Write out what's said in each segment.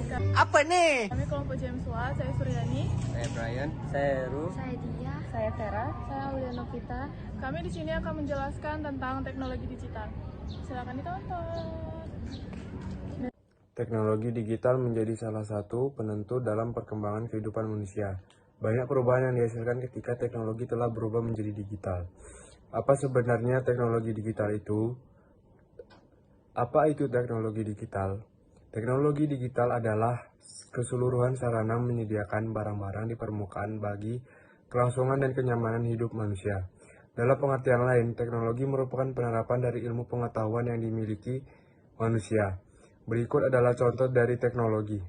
guys. Apa nih? Kami kelompok Jamswa, saya Suryani. Saya Brian. Saya Heru. Saya Dia. Saya Vera. Saya Aulia Novita. Kami di sini akan menjelaskan tentang teknologi digital. Silakan ditonton. Teknologi digital menjadi salah satu penentu dalam perkembangan kehidupan manusia. Banyak perubahan yang dihasilkan ketika teknologi telah berubah menjadi digital. Apa sebenarnya teknologi digital itu? Apa itu teknologi digital? Teknologi digital adalah keseluruhan sarana menyediakan barang-barang di permukaan bagi kelangsungan dan kenyamanan hidup manusia. Dalam pengertian lain, teknologi merupakan penerapan dari ilmu pengetahuan yang dimiliki manusia. Berikut adalah contoh dari teknologi.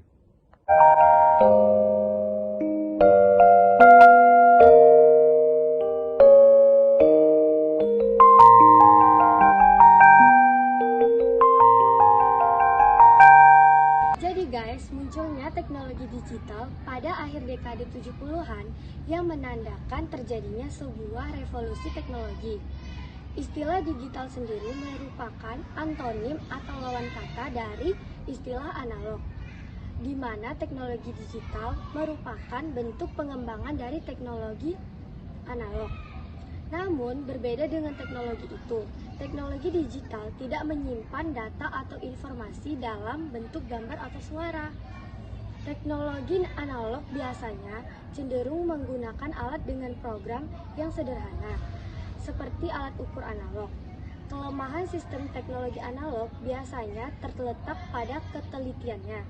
Jadi guys, munculnya teknologi digital pada akhir dekade 70-an yang menandakan terjadinya sebuah revolusi teknologi. Istilah digital sendiri merupakan antonim atau lawan kata dari istilah analog, di mana teknologi digital merupakan bentuk pengembangan dari teknologi analog. Namun, berbeda dengan teknologi itu, teknologi digital tidak menyimpan data atau informasi dalam bentuk gambar atau suara. Teknologi analog biasanya cenderung menggunakan alat dengan program yang sederhana, seperti alat ukur analog. Kelemahan sistem teknologi analog biasanya terletak pada ketelitiannya.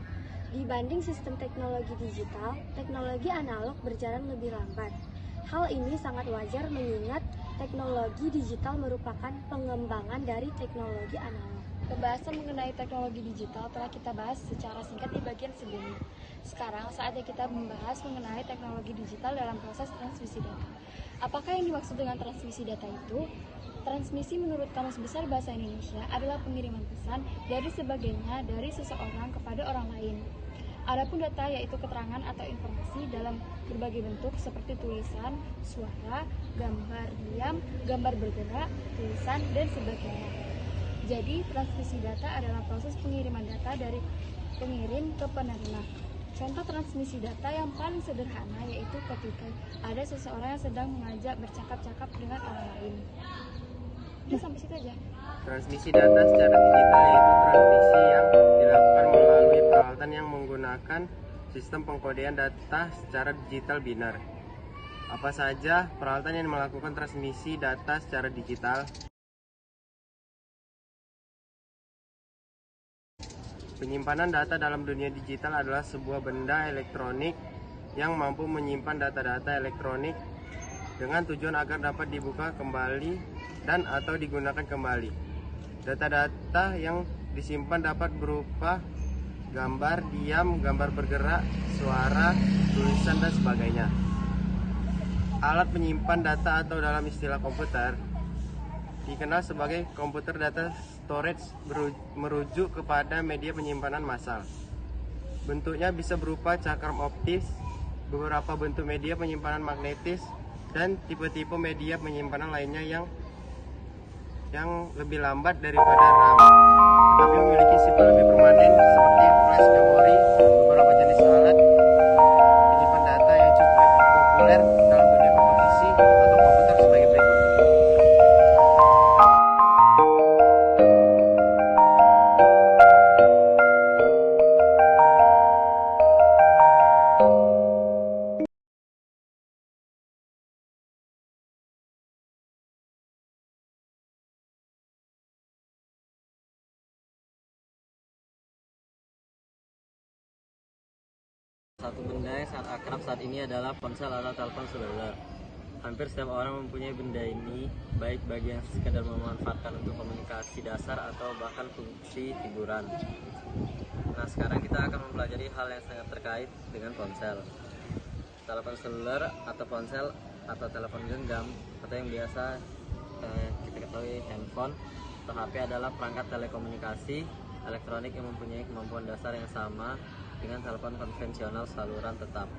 Dibanding sistem teknologi digital, teknologi analog berjalan lebih lambat. Hal ini sangat wajar mengingat teknologi digital merupakan pengembangan dari teknologi analog. Pembahasan mengenai teknologi digital telah kita bahas secara singkat di bagian sebelumnya. Sekarang saatnya kita membahas mengenai teknologi digital dalam proses transmisi data. Apakah yang dimaksud dengan transmisi data itu? Transmisi menurut Kamus Besar Bahasa Indonesia adalah pengiriman pesan dari sebagainya dari seseorang kepada orang lain. Adapun data yaitu keterangan atau informasi dalam berbagai bentuk seperti tulisan, suara, gambar diam, gambar bergerak, tulisan, dan sebagainya. Jadi, transmisi data adalah proses pengiriman data dari pengirim ke penerima. Contoh transmisi data yang paling sederhana yaitu ketika ada seseorang yang sedang mengajak bercakap-cakap dengan orang lain. Udah sampai situ aja. Transmisi data secara digital yaitu transmisi yang dilakukan melalui peralatan yang menggunakan sistem pengkodean data secara digital biner. Apa saja peralatan yang melakukan transmisi data secara digital? Penyimpanan data dalam dunia digital adalah sebuah benda elektronik yang mampu menyimpan data-data elektronik dengan tujuan agar dapat dibuka kembali dan atau digunakan kembali. Data-data yang disimpan dapat berupa gambar diam, gambar bergerak, suara, tulisan, dan sebagainya. Alat penyimpan data atau dalam istilah komputer dikenal sebagai komputer data storage, merujuk kepada media penyimpanan massal. Bentuknya bisa berupa cakram optis, beberapa bentuk media penyimpanan magnetis, dan tipe-tipe media penyimpanan lainnya yang lebih lambat daripada RAM, tetapi memiliki sifat lebih permanen seperti flash memory. Beberapa jenis alat penyimpan data yang cukup populer dalam dunia kompetisi atau komputer sebagai berikut. Satu benda yang sangat akrab saat ini adalah ponsel atau telepon seluler. Hampir setiap orang mempunyai benda ini, baik bagi yang sekadar memanfaatkan untuk komunikasi dasar atau bahkan fungsi hiburan. Nah, sekarang kita akan mempelajari hal yang sangat terkait dengan ponsel. Telepon seluler atau ponsel atau telepon genggam atau yang biasa kita ketahui handphone atau HP adalah perangkat telekomunikasi elektronik yang mempunyai kemampuan dasar yang sama dengan telepon konvensional saluran tetap.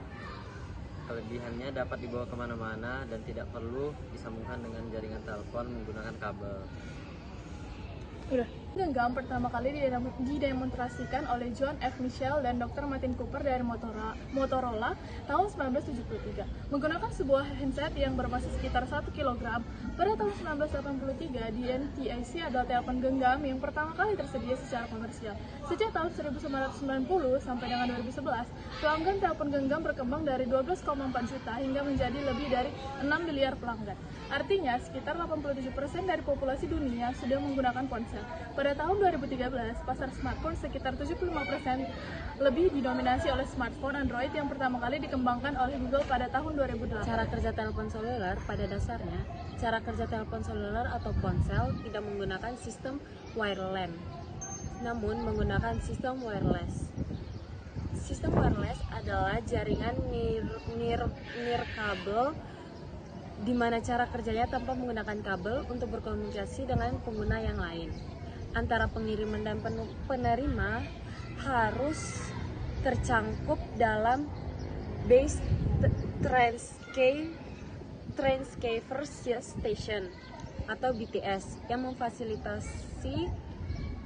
Kelebihannya dapat dibawa kemana-mana dan tidak perlu disambungkan dengan jaringan telepon menggunakan kabel. Udah. Genggam pertama kali didemonstrasikan oleh John F. Mitchell dan Dr. Martin Cooper dari Motorola tahun 1973. Menggunakan sebuah handset yang bermassa sekitar 1 kg, pada tahun 1983 di NTIC adalah telepon genggam yang pertama kali tersedia secara komersial. Sejak tahun 1990 sampai dengan 2011, pelanggan telepon genggam berkembang dari 12,4 juta hingga menjadi lebih dari 6 miliar pelanggan. Artinya, sekitar 87% dari populasi dunia sudah menggunakan ponsel. Pada tahun 2013, pasar smartphone sekitar 75% lebih didominasi oleh smartphone Android yang pertama kali dikembangkan oleh Google pada tahun 2008. Cara kerja telepon seluler pada dasarnya, cara kerja telepon seluler atau ponsel tidak menggunakan sistem wireline, namun menggunakan sistem wireless. Sistem wireless adalah jaringan nirkabel di mana cara kerjanya tanpa menggunakan kabel untuk berkomunikasi dengan pengguna yang lain. Antara pengiriman dan penerima harus tercangkup dalam base transceiver station atau BTS yang memfasilitasi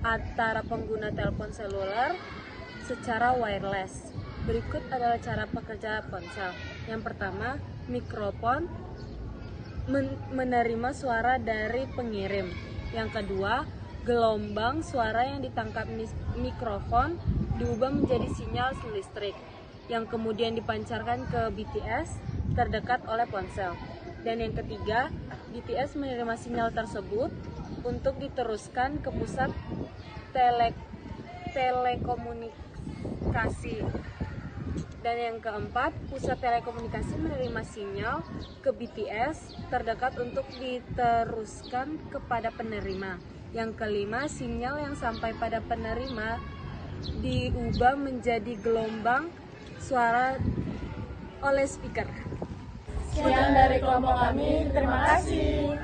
antara pengguna telepon seluler secara wireless. Berikut adalah cara pekerja ponsel. Yang pertama, mikrofon menerima suara dari pengirim. Yang kedua, gelombang suara yang ditangkap mikrofon diubah menjadi sinyal listrik yang kemudian dipancarkan ke BTS terdekat oleh ponsel. Dan yang ketiga, BTS menerima sinyal tersebut untuk diteruskan ke pusat telekomunikasi. Dan yang keempat, pusat telekomunikasi menerima sinyal ke BTS terdekat untuk diteruskan kepada penerima. Yang kelima, sinyal yang sampai pada penerima diubah menjadi gelombang suara oleh speaker. Sekian dari kelompok kami, terima kasih.